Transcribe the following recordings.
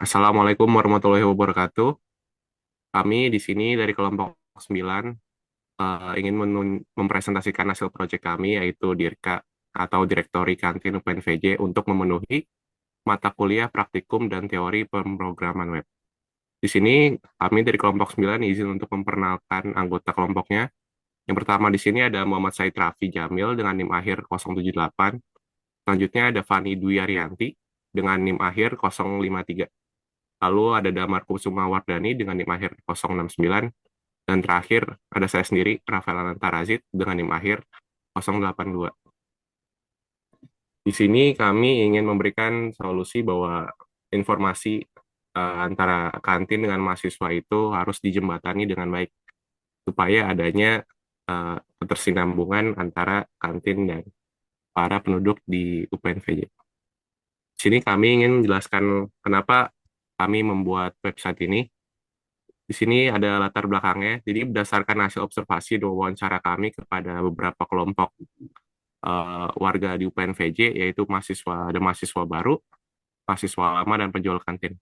Assalamualaikum warahmatullahi wabarakatuh. Kami di sini dari kelompok 9 ingin mempresentasikan hasil proyek kami yaitu DIRKA atau Direktori Kantin UPNVJ untuk memenuhi mata kuliah praktikum dan teori pemrograman web. Di sini kami dari kelompok 9 izin untuk memperkenalkan anggota kelompoknya. Yang pertama di sini ada Muhammad Said Raffi Jamil dengan NIM akhir 078. Selanjutnya ada Fani Dwi Ariyanti dengan NIM akhir 053. Lalu ada Damar Kusuma Wardani dengan NIM akhir 069. Dan terakhir ada saya sendiri, Rafael Anantarazid dengan NIM akhir 082. Di sini kami ingin memberikan solusi bahwa informasi antara kantin dengan mahasiswa itu harus dijembatani dengan baik supaya adanya ketersinambungan antara kantin dan para penduduk di UPNVJ. Di sini kami ingin menjelaskan kenapa kami membuat website ini. Di sini ada latar belakangnya. Jadi berdasarkan hasil observasi dan wawancara kami kepada beberapa kelompok warga di UPNVJ, yaitu ada mahasiswa baru, mahasiswa lama, dan penjual kantin.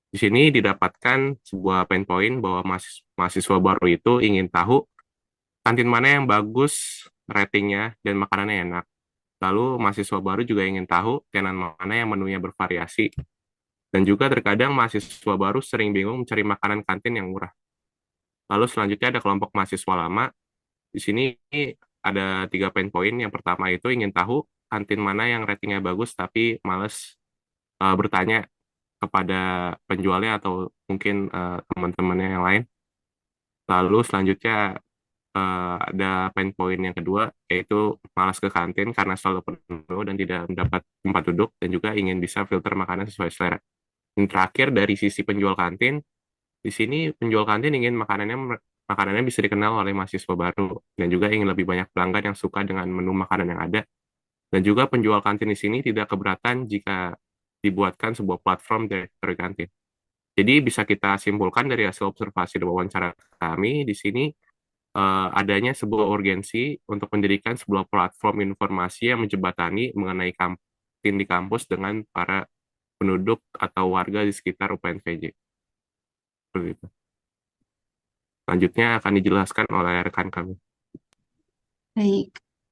Di sini didapatkan sebuah pain point bahwa mahasiswa baru itu ingin tahu kantin mana yang bagus ratingnya dan makanannya enak. Lalu mahasiswa baru juga ingin tahu tenan mana yang menunya bervariasi. Dan juga terkadang mahasiswa baru sering bingung mencari makanan kantin yang murah. Lalu selanjutnya ada kelompok mahasiswa lama. Di sini ada 3 poin. Yang pertama itu ingin tahu kantin mana yang ratingnya bagus tapi males bertanya kepada penjualnya atau mungkin teman-temannya yang lain. Lalu selanjutnya ada poin yang kedua yaitu malas ke kantin karena selalu penuh dan tidak mendapat tempat duduk dan juga ingin bisa filter makanan sesuai selera. Yang terakhir dari sisi penjual kantin, di sini penjual kantin ingin makanannya bisa dikenal oleh mahasiswa baru dan juga ingin lebih banyak pelanggan yang suka dengan menu makanan yang ada. Dan juga penjual kantin di sini tidak keberatan jika dibuatkan sebuah platform dari kantin. Jadi bisa kita simpulkan dari hasil observasi dan wawancara kami di sini adanya sebuah urgensi untuk mendirikan sebuah platform informasi yang menjembatani mengenai kantin di kampus dengan para penduduk atau warga di sekitar UPNVJ. Seperti itu. Selanjutnya akan dijelaskan oleh rekan kami. Baik,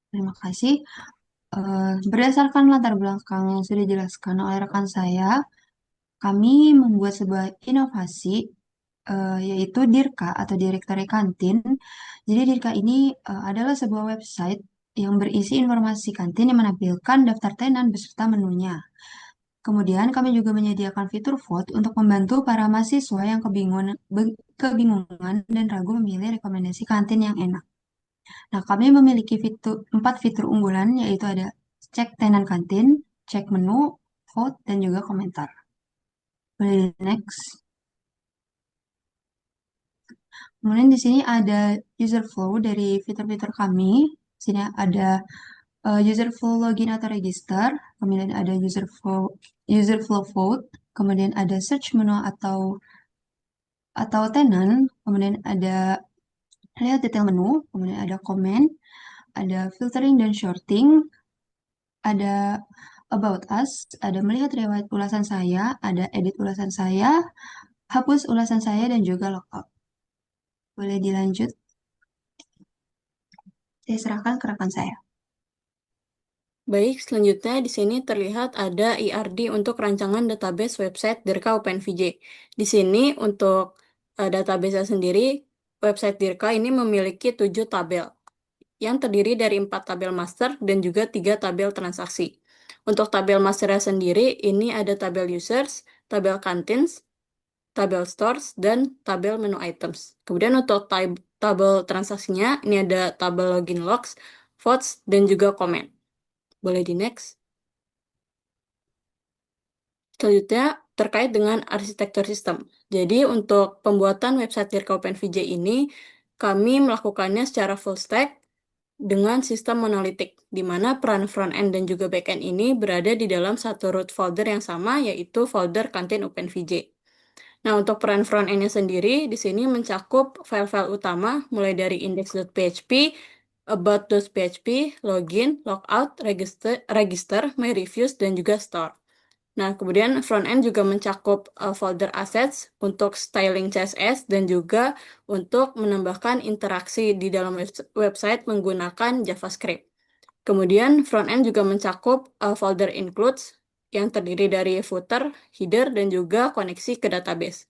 terima kasih. Berdasarkan latar belakang yang sudah dijelaskan oleh rekan saya, kami membuat sebuah inovasi, yaitu DIRKA atau Direktori Kantin. Jadi DIRKA ini adalah sebuah website yang berisi informasi kantin yang menampilkan daftar tenan beserta menunya. Kemudian kami juga menyediakan fitur vote untuk membantu para mahasiswa yang kebingungan dan ragu memilih rekomendasi kantin yang enak. Nah, kami memiliki 4 fitur unggulan, yaitu ada cek tenan kantin, cek menu, vote, dan juga komentar. Boleh next. Kemudian di sini ada user flow dari fitur-fitur kami. Di sini ada user flow login atau register, kemudian ada user flow vote, kemudian ada search menu atau tenan, kemudian ada lihat detail menu, kemudian ada komen, ada filtering dan sorting, ada about us, ada melihat riwayat ulasan saya, ada edit ulasan saya, hapus ulasan saya, dan juga logout. Boleh dilanjut? Saya serahkan ke rekan saya. Baik, selanjutnya di sini terlihat ada IRD untuk rancangan database website Dirka OpenVJ. Di sini untuk database sendiri, website Dirka ini memiliki 7 tabel yang terdiri dari 4 tabel master dan juga 3 tabel transaksi. Untuk tabel masternya sendiri, ini ada tabel users, tabel contents, tabel stores, dan tabel menu items. Kemudian untuk tabel transaksinya, ini ada tabel login logs, votes, dan juga komen. Boleh di next. Selanjutnya, terkait dengan arsitektur sistem. Jadi, untuk pembuatan website Dirka OpenVJ ini, kami melakukannya secara full stack dengan sistem monolitik, di mana peran front-end dan juga back-end ini berada di dalam satu root folder yang sama, yaitu folder kantin OpenVJ. Nah, untuk peran front-end-nya sendiri, di sini mencakup file-file utama, mulai dari index.php, about.php, login, logout, register, my reviews, dan juga store. Nah, kemudian front-end juga mencakup folder assets untuk styling CSS dan juga untuk menambahkan interaksi di dalam website menggunakan JavaScript. Kemudian front-end juga mencakup folder includes yang terdiri dari footer, header, dan juga koneksi ke database.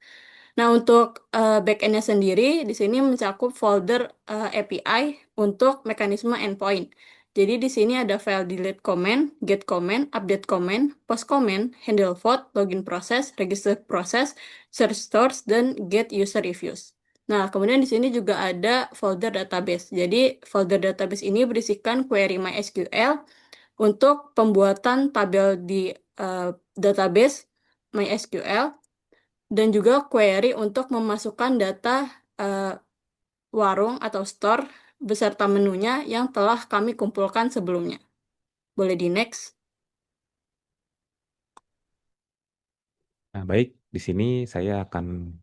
Nah, untuk back-end-nya sendiri, di sini mencakup folder API untuk mekanisme endpoint. Jadi di sini ada file delete command, get command, update command, post command, handle vote, login process, register process, search stores, dan get user reviews. Nah, kemudian di sini juga ada folder database. Jadi folder database ini berisikan query MySQL untuk pembuatan tabel di database MySQL dan juga query untuk memasukkan data eh, warung atau store beserta menunya yang telah kami kumpulkan sebelumnya. Boleh di next. Nah, baik, di sini saya akan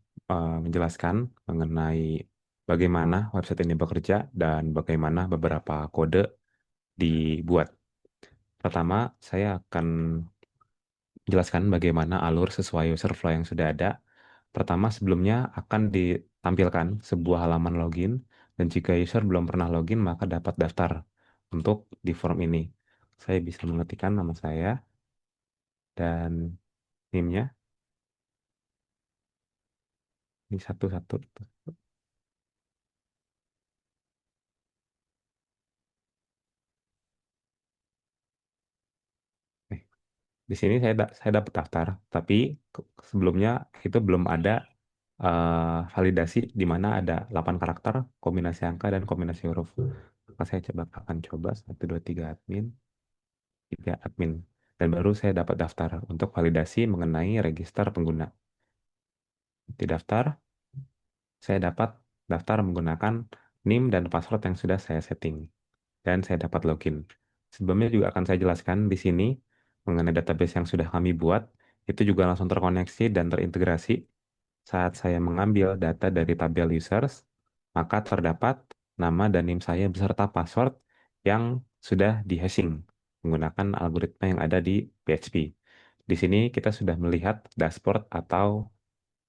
menjelaskan mengenai bagaimana website ini bekerja dan bagaimana beberapa kode dibuat. Pertama, saya akan menjelaskan bagaimana alur sesuai user flow yang sudah ada. Pertama, sebelumnya akan ditampilkan sebuah halaman login, dan jika user belum pernah login, maka dapat daftar untuk di form ini. Saya bisa mengetikkan nama saya dan NIM-nya. Ini satu-satu. Eh, Di sini saya dapat daftar, tapi sebelumnya itu belum ada validasi di mana ada 8 karakter, kombinasi angka, dan kombinasi huruf. Maka saya akan coba 1, 2, 3 admin, 3 admin. Dan baru saya dapat daftar untuk validasi mengenai register pengguna. Di daftar, saya dapat daftar menggunakan NIM dan password yang sudah saya setting. Dan saya dapat login. Sebelumnya juga akan saya jelaskan di sini mengenai database yang sudah kami buat, itu juga langsung terkoneksi dan terintegrasi. Saat saya mengambil data dari tabel users, maka terdapat nama dan NIM saya beserta password yang sudah di-hashing menggunakan algoritma yang ada di PHP. Di sini kita sudah melihat dashboard atau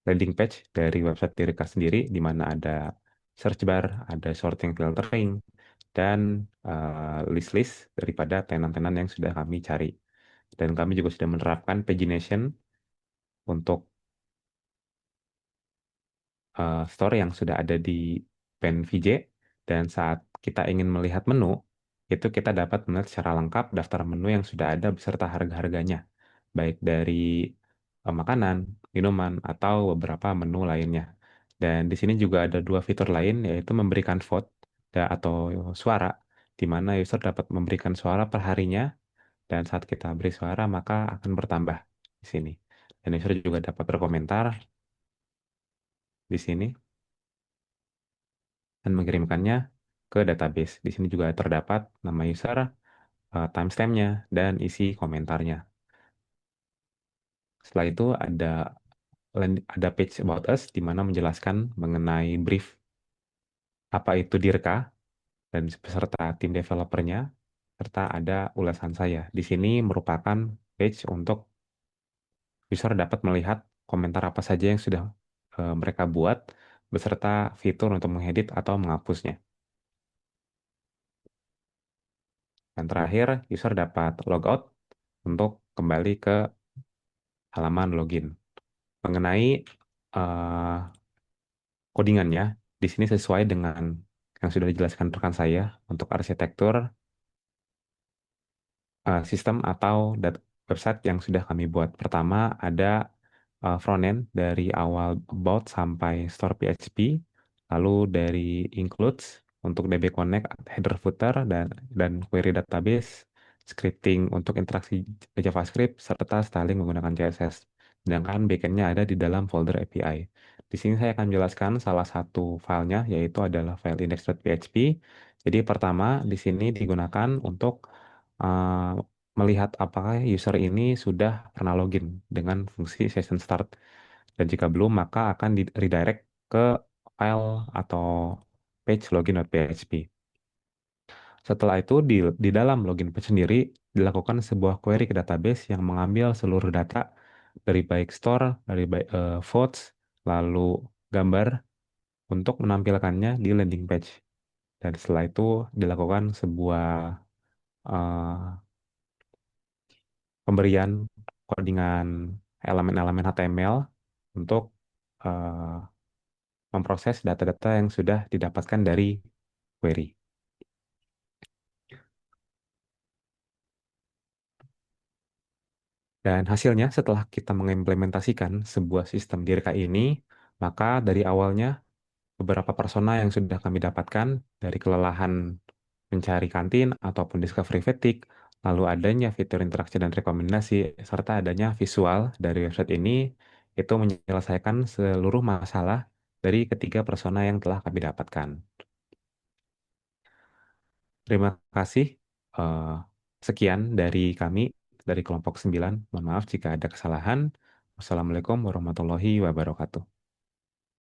landing page dari website Dirika sendiri, di mana ada search bar, ada sorting filtering, dan list-list daripada tenan-tenan yang sudah kami cari. Dan kami juga sudah menerapkan pagination untuk store yang sudah ada di pen VJ, dan saat kita ingin melihat menu, itu kita dapat melihat secara lengkap daftar menu yang sudah ada beserta harga-harganya, baik dari makanan, minuman, atau beberapa menu lainnya. Dan di sini juga ada dua fitur lain, yaitu memberikan vote atau suara, di mana user dapat memberikan suara per harinya, dan saat kita beri suara maka akan bertambah di sini. Dan user juga dapat berkomentar di sini dan mengirimkannya ke database. Di sini juga terdapat nama user, timestamp-nya, dan isi komentarnya. Setelah itu ada page about us di mana menjelaskan mengenai brief apa itu Dirka dan beserta tim developernya, serta ada ulasan saya. Di sini merupakan page untuk user dapat melihat komentar apa saja yang sudah mereka buat beserta fitur untuk mengedit atau menghapusnya. Dan terakhir, user dapat logout untuk kembali ke halaman login. Mengenai eh, codingannya, di sini sesuai dengan yang sudah dijelaskan rekan saya untuk arsitektur sistem atau website yang sudah kami buat. Pertama, ada frontend dari awal about sampai store PHP, lalu dari includes untuk DB Connect, header footer, dan query database, scripting untuk interaksi JavaScript, serta styling menggunakan CSS. Sedangkan backendnya ada di dalam folder API. Di sini saya akan menjelaskan salah satu filenya, yaitu adalah file index.php. Jadi pertama, di sini digunakan untuk uh, melihat apakah user ini sudah pernah login dengan fungsi session start. Dan jika belum, maka akan di redirect ke file atau page login.php. Setelah itu di dalam login page sendiri dilakukan sebuah query ke database yang mengambil seluruh data dari baik store, dari baik votes, lalu gambar untuk menampilkannya di landing page. Dan setelah itu dilakukan sebuah eh, pemberian codingan elemen-elemen HTML untuk eh, memproses data-data yang sudah didapatkan dari query. Dan hasilnya setelah kita mengimplementasikan sebuah sistem di RK ini, maka dari awalnya beberapa persona yang sudah kami dapatkan dari kelelahan mencari kantin ataupun discovery fatigue, lalu adanya fitur interaksi dan rekomendasi, serta adanya visual dari website ini, itu menyelesaikan seluruh masalah dari ketiga persona yang telah kami dapatkan. Terima kasih. Eh, Sekian dari kami, dari kelompok 9. Mohon maaf jika ada kesalahan. Wassalamualaikum warahmatullahi wabarakatuh.